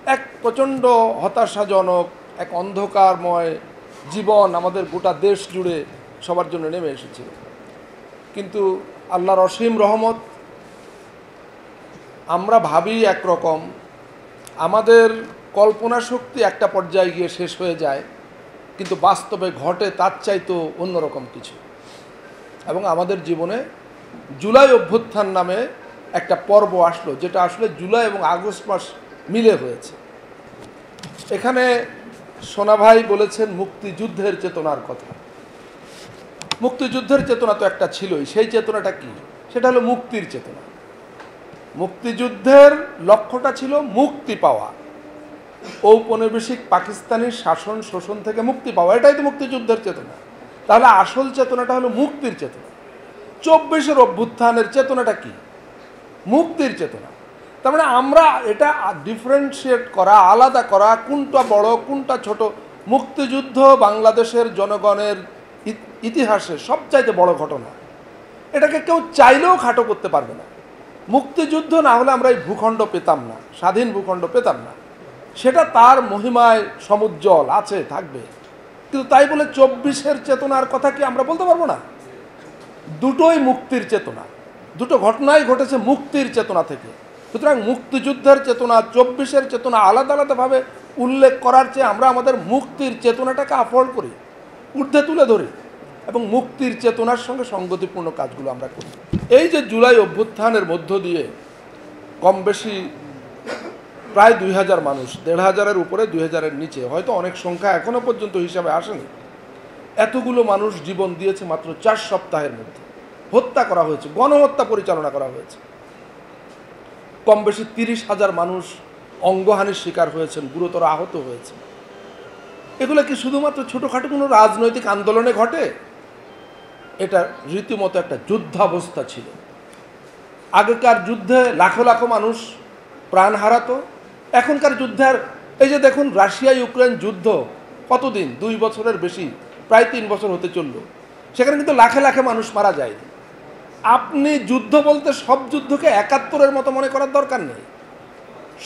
এক প্রচণ্ড হতাশাজনক এক অন্ধকারময় জীবন আমাদের গোটা দেশ জুড়ে সবার জন্য নেমে এসেছিল। কিন্তু আল্লাহর অসীম রহমত, আমরা ভাবি একরকম, আমাদের কল্পনা শক্তি একটা পর্যায়ে গিয়ে শেষ হয়ে যায়, কিন্তু বাস্তবে ঘটে তার চাইতো অন্যরকম কিছু। এবং আমাদের জীবনে জুলাই অভ্যুত্থান নামে একটা পর্ব আসলো, যেটা আসলে জুলাই এবং আগস্ট মাস মিলে হয়েছে। এখানে সোনা ভাই বলেছেন মুক্তিযুদ্ধের চেতনার কথা। মুক্তিযুদ্ধের চেতনা তো একটা ছিলই, সেই চেতনাটা কি? সেটা হলো মুক্তির চেতনা। মুক্তিযুদ্ধের লক্ষ্যটা ছিল মুক্তি পাওয়া, ঔপনিবেশিক পাকিস্তানি শাসন শোষণ থেকে মুক্তি পাওয়া, এটাই তো মুক্তিযুদ্ধের চেতনা। তাহলে আসল চেতনাটা হলো মুক্তির চেতনা। 24-এর অভ্যুত্থানের চেতনাটা কি? মুক্তির চেতনা। তার মানে আমরা এটা ডিফারেন্সিয়েট করা, আলাদা করা, কোনটা বড় কোনটা ছোট। মুক্তিযুদ্ধ বাংলাদেশের জনগণের ইতিহাসে সবচাইতে বড় ঘটনা, এটাকে কেউ চাইলেও খাটো করতে পারবে না। মুক্তিযুদ্ধ না হলে আমরা এই ভূখণ্ড পেতাম না, স্বাধীন ভূখণ্ড পেতাম না। সেটা তার মহিমায় সমুজ্জ্বল আছে, থাকবে। কিন্তু তাই বলে 24-এর চেতনার কথা কি আমরা বলতে পারবো না? দুটোই মুক্তির চেতনা, দুটো ঘটনাই ঘটেছে মুক্তির চেতনা থেকে। সুতরাং মুক্তিযুদ্ধের চেতনা, 24-এর চেতনা আলাদা আলাদাভাবে উল্লেখ করার চেয়ে আমরা আমাদের মুক্তির চেতনাটাকে আফোর্ড করি, ঊর্ধ্বে তুলে ধরি এবং মুক্তির চেতনার সঙ্গে সঙ্গতিপূর্ণ কাজগুলো আমরা করি। এই যে জুলাই অভ্যুত্থানের মধ্য দিয়ে কম বেশি প্রায় 2000 মানুষ, 1500-এর উপরে, 2000-এর নিচে, হয়তো অনেক সংখ্যা এখনো পর্যন্ত হিসাবে আসেনি, এতগুলো মানুষ জীবন দিয়েছে মাত্র 4 সপ্তাহের মধ্যে। হত্যা করা হয়েছে, গণহত্যা পরিচালনা করা হয়েছে। কম বেশি 30,000 মানুষ অঙ্গহানির শিকার হয়েছেন, গুরুতর আহত হয়েছে। এগুলো কি শুধুমাত্র ছোটোখাটো কোনো রাজনৈতিক আন্দোলনে ঘটে? এটা রীতিমতো একটা যুদ্ধাবস্থা ছিল। আগেকার যুদ্ধে লাখো লাখো মানুষ প্রাণ হারাতো, এখনকার যুদ্ধের এই যে দেখুন রাশিয়া ইউক্রেন যুদ্ধ কতদিন, 2 বছরের বেশি, প্রায় 3 বছর হতে চলল। সেখানে কিন্তু লাখে লাখে মানুষ মারা যায়। আপনি যুদ্ধ বলতে সব যুদ্ধকে 71-এর মতো মনে করার দরকার নেই,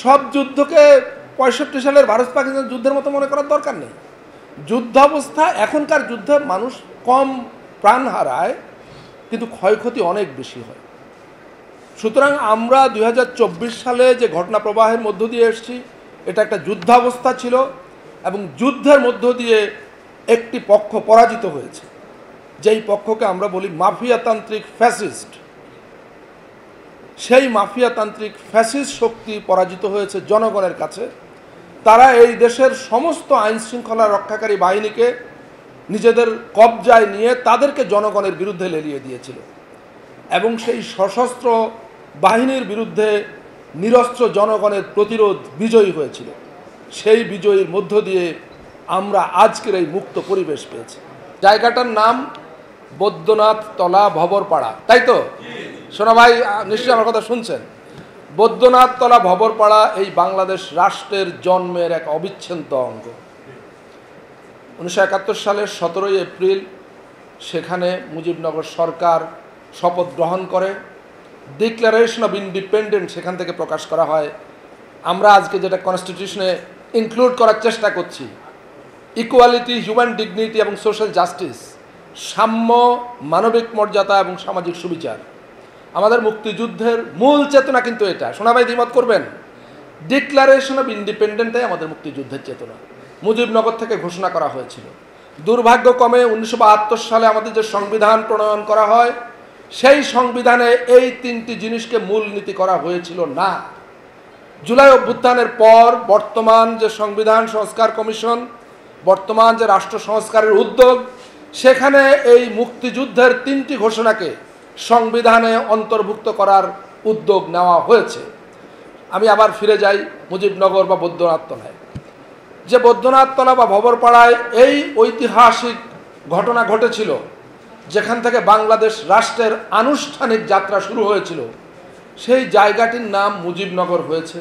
সব যুদ্ধকে 65 সালের ভারত পাকিস্তান যুদ্ধের মতো মনে করার দরকার নেই। যুদ্ধাবস্থা, এখনকার যুদ্ধে মানুষ কম প্রাণ হারায় কিন্তু ক্ষয়ক্ষতি অনেক বেশি হয়। সুতরাং আমরা 2024 সালে যে ঘটনা প্রবাহের মধ্য দিয়ে এসেছি, এটা একটা যুদ্ধাবস্থা ছিল এবং যুদ্ধের মধ্য দিয়ে একটি পক্ষ পরাজিত হয়েছে, যেই পক্ষকে আমরা বলি মাফিয়াতান্ত্রিক ফ্যাসিস্ট। সেই মাফিয়াতান্ত্রিক ফ্যাসিস্ট শক্তি পরাজিত হয়েছে জনগণের কাছে। তারা এই দেশের সমস্ত আইন শৃঙ্খলা রক্ষাকারী বাহিনীকে নিজেদের কবজায় নিয়ে তাদেরকে জনগণের বিরুদ্ধে লেলিয়ে দিয়েছিল এবং সেই সশস্ত্র বাহিনীর বিরুদ্ধে নিরস্ত্র জনগণের প্রতিরোধ বিজয়ী হয়েছিল। সেই বিজয়ীর মধ্য দিয়ে আমরা আজকের এই মুক্ত পরিবেশ পেয়েছি। জায়গাটার নাম বৈদ্যনাথ তলা ভবরপাড়া, তাই তো? সোনা ভাই নিশ্চয়ই আমার কথা শুনছেন। বৈদ্যনাথ তলা ভবরপাড়া এই বাংলাদেশ রাষ্ট্রের জন্মের এক অবিচ্ছেদ্য অঙ্গ। 1971 সালের 17 এপ্রিল সেখানে মুজিবনগর সরকার শপথ গ্রহণ করে, ডিক্লারেশন অফ ইন্ডিপেন্ডেন্স সেখান থেকে প্রকাশ করা হয়। আমরা আজকে যেটা কনস্টিটিউশনে ইনক্লুড করার চেষ্টা করছি, ইকুয়ালিটি, হিউম্যান ডিগনিটি এবং সোশ্যাল জাস্টিস, সাম্য, মানবিক মর্যাদা এবং সামাজিক সুবিচার, আমাদের মুক্তিযুদ্ধের মূল চেতনা কিন্তু এটা। সোনা ভাই দ্বিমত করবেন? ডিক্লারেশন অফ ইন্ডিপেন্ডেন্টটাই আমাদের মুক্তিযুদ্ধের চেতনা, মুজিবনগর থেকে ঘোষণা করা হয়েছিল। দুর্ভাগ্যক্রমে 1972 সালে আমাদের যে সংবিধান প্রণয়ন করা হয়, সেই সংবিধানে এই 3টি জিনিসকে মূলনীতি করা হয়েছিল না। জুলাই অভ্যুত্থানের পর বর্তমান যে সংবিধান সংস্কার কমিশন, বর্তমান যে রাষ্ট্র সংস্কারের উদ্যোগ, সেখানে এই মুক্তিযুদ্ধের 3টি ঘোষণাকে সংবিধানে অন্তর্ভুক্ত করার উদ্যোগ নেওয়া হয়েছে। আমি আবার ফিরে যাই মুজিবনগর বা বৈদ্যনাথ তলায়। যে বৈদ্যনাথ তলা বা ভবরপাড়ায় এই ঐতিহাসিক ঘটনা ঘটেছিল, যেখান থেকে বাংলাদেশ রাষ্ট্রের আনুষ্ঠানিক যাত্রা শুরু হয়েছিল, সেই জায়গাটির নাম মুজিবনগর হয়েছে।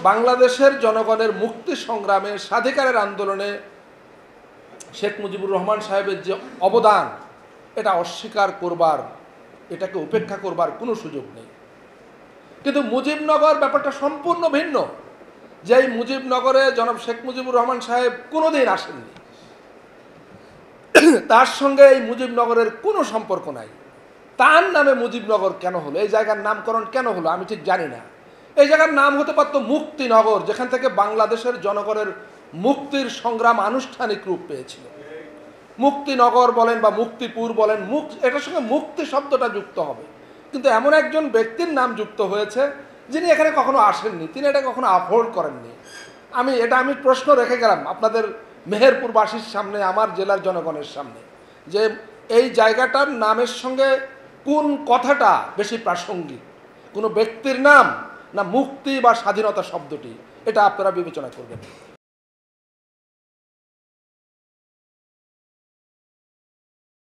বাংলাদেশের জনগণের মুক্তি সংগ্রামে, স্বাধিকারের আন্দোলনে শেখ মুজিবুর রহমান সাহেবের যে অবদান, এটা অস্বীকার করবার, এটাকে উপেক্ষা করবার কোনো সুযোগ নেই। কিন্তু মুজিবনগর ব্যাপারটা সম্পূর্ণ ভিন্ন। যেই মুজিবনগরে জনাব শেখ মুজিবুর রহমান সাহেব কোনোদিন আসেননি, তার সঙ্গে এই মুজিবনগরের কোনো সম্পর্ক নাই। তার নামে মুজিবনগর কেন হলো, এই জায়গার নামকরণ কেন হলো আমি ঠিক জানি না। এই জায়গার নাম হতে পারত মুক্তিনগর, যেখান থেকে বাংলাদেশের জনগণের মুক্তির সংগ্রাম আনুষ্ঠানিক রূপ পেয়েছিল। মুক্তিনগর বলেন বা মুক্তিপুর বলেন, এটার সঙ্গে মুক্তি শব্দটা যুক্ত হবে, কিন্তু এমন একজন ব্যক্তির নাম যুক্ত হয়েছে যিনি এখানে কখনো আসেননি, তিনি এটা কখনো অ্যাফোর্ড করেননি। আমি প্রশ্ন রেখে গেলাম আপনাদের মেহেরপুরবাসীর সামনে, আমার জেলার জনগণের সামনে, যে এই জায়গাটার নামের সঙ্গে কোন কথাটা বেশি প্রাসঙ্গিক, কোনো ব্যক্তির নাম না মুক্তি বা স্বাধীনতা শব্দটি, এটা আপনারা বিবেচনা করবেন।